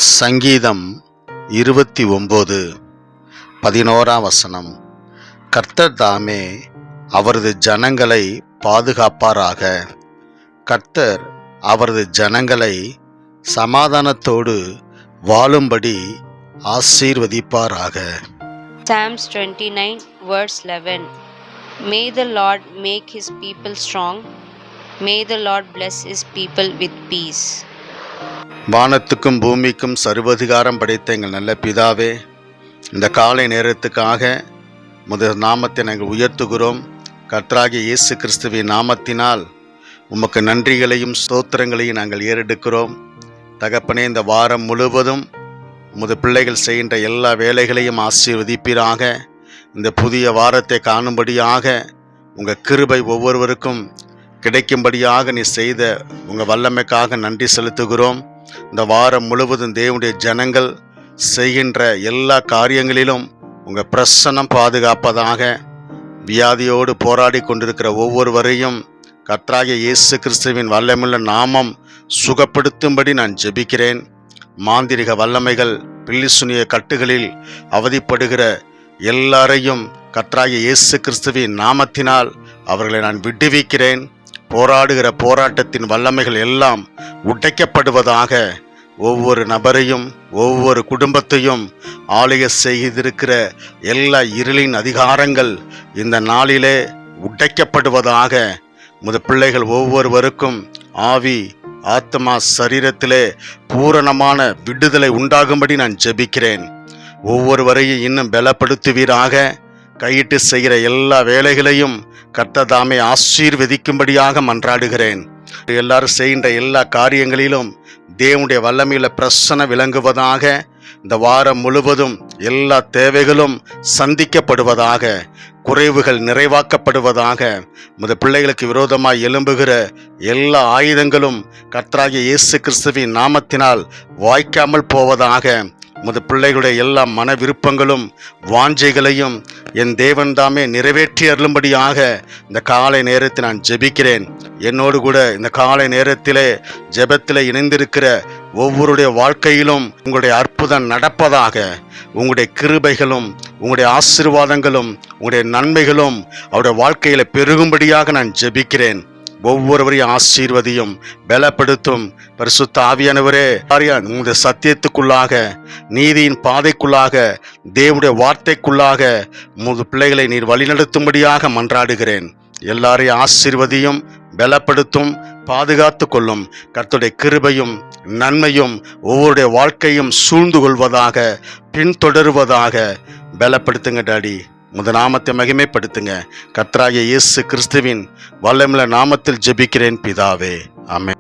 சங்கீதம் 29:11 கர்த்தர் தாமே அவரது ஜனங்களை பாதுகாப்பாராக. கர்த்தர் அவரது ஜனங்களை சமாதானத்தோடு வாழும்படி ஆசீர்வதிப்பாராக. Psalms 29 verse 11. May the Lord make his people strong. May the Lord bless his people with peace. வானத்துக்கும் பூமிக்கும் சர்வதிகாரம் படைத்த எங்கள் நல்ல பிதாவே, இந்த காலை நேரத்துக்காக முதல் நாமத்தை நாங்கள் உயர்த்துகிறோம். கர்த்தராகிய இயேசு கிறிஸ்துவின் நாமத்தினால் உமக்கு நன்றிகளையும் ஸ்தோத்திரங்களையும் நாங்கள் ஏறெடுக்கிறோம். தகப்பனே, இந்த வாரம் முழுவதும் உமது பிள்ளைகள் செய்கின்ற எல்லா வேலைகளையும் ஆசீர்வதிப்பீராக. இந்த புதிய வாரத்தை காணும்படியாக உங்கள் கிருபை ஒவ்வொருவருக்கும் கிடைக்கும்படியாக நீ செய்த உங்கள் வல்லமைக்காக நன்றி செலுத்துகிறோம். இந்த வாரம் முழுவதும் தேவனுடைய ஜனங்கள் செய்கின்ற எல்லா காரியங்களிலும் உங்கள் பிரசன்னம் பாதுகாப்பதாக. வியாதியோடு போராடி கொண்டிருக்கிற ஒவ்வொருவரையும் கர்த்தராகிய இயேசு கிறிஸ்துவின் வல்லமையுள்ள நாமம் சுகப்படுத்தும்படி நான் ஜெபிக்கிறேன். மாந்திரிக வல்லமைகள், பில்லிசுனிய கட்டுகளில் அவதிப்படுகிற எல்லாரையும் கர்த்தராகிய இயேசு கிறிஸ்துவின் நாமத்தினால் அவர்களை நான் விடுவிக்கிறேன். போராடுகிற போராட்டத்தின் வல்லமைகள் எல்லாம் உடைக்கப்படுவதாக. ஒவ்வொரு நபரையும் ஒவ்வொரு குடும்பத்தையும் ஆளுக செய்திருக்கிற எல்லா இருளின் அதிகாரங்கள் இந்த நாளிலே உடைக்கப்படுவதாக. முத பிள்ளைகள் ஒவ்வொருவருக்கும் ஆவி, ஆத்மா, சரீரத்திலே பூரணமான விடுதலை உண்டாகும்படி நான் ஜெபிக்கிறேன். ஒவ்வொருவரையும் இன்னும் பலப்படுத்துவீராக. கையிட்டு செய்கிற எல்லா வேலைகளையும் கர்த்தர் தாமே ஆசீர்வதிக்கும்படியாக மன்றாடுகிறேன். எல்லாரும் செய்கின்ற எல்லா காரியங்களிலும் தேவனுடைய வல்லமையில பிரசன்னம் விளங்குவதாக. இந்த வாரம் முழுவதும் எல்லா தேவைகளும் சந்திக்கப்படுவதாக, குறைவுகள் நிறைவாக்கப்படுவதாக. முத பிள்ளைகளுக்கு விரோதமாய் எழும்புகிற எல்லா ஆயுதங்களும் கர்த்தராகிய இயேசு கிறிஸ்துவின் நாமத்தினால் வாய்க்காமல் போவதாக. முத பிள்ளைகளுடைய எல்லா மன விருப்பங்களும் வாஞ்சைகளையும் என் தேவன் தாமே நிறைவேற்றி அருளும்படியாக இந்த காலை நேரத்தில் நான் ஜெபிக்கிறேன். என்னோடு கூட இந்த காலை நேரத்திலே ஜெபத்திலே இணைந்திருக்கிற ஒவ்வொருடைய வாழ்க்கையிலும் உங்களுடைய அற்புதம் நடப்பதாக. உங்களுடைய கிருபைகளும் உங்களுடைய ஆசீர்வாதங்களும் உங்களுடைய நன்மைகளும் அவருடைய வாழ்க்கையில பெருகும்படியாக நான் ஜெபிக்கிறேன். ஒவ்வொருவரையும் ஆசீர்வதியும், பலப்படுத்தும். பரிசுத்த ஆவியானவரே, உங்களுடைய சத்தியத்துக்குள்ளாக, நீதியின் பாதைக்குள்ளாக, தேவனுடைய வார்த்தைக்குள்ளாக உமது பிள்ளைகளை நீர் வழிநடத்தும்படியாக மன்றாடுகிறேன். எல்லாரையும் ஆசீர்வதியும், பலப்படுத்தும், பாதுகாத்து கொள்ளும். கர்த்தருடைய கிருபையும் நன்மையும் ஒவ்வொருடைய வாழ்க்கையும் சூழ்ந்து கொள்வதாக, பின்தொடருவதாக. பலப்படுத்துங்க டாடி. முத நாமத்தை மகிமைப்படுத்துங்க. கர்த்தராகிய இயேசு கிறிஸ்துவின் வல்லமையுள்ள நாமத்தில் ஜெபிக்கிறேன் பிதாவே, ஆமென்.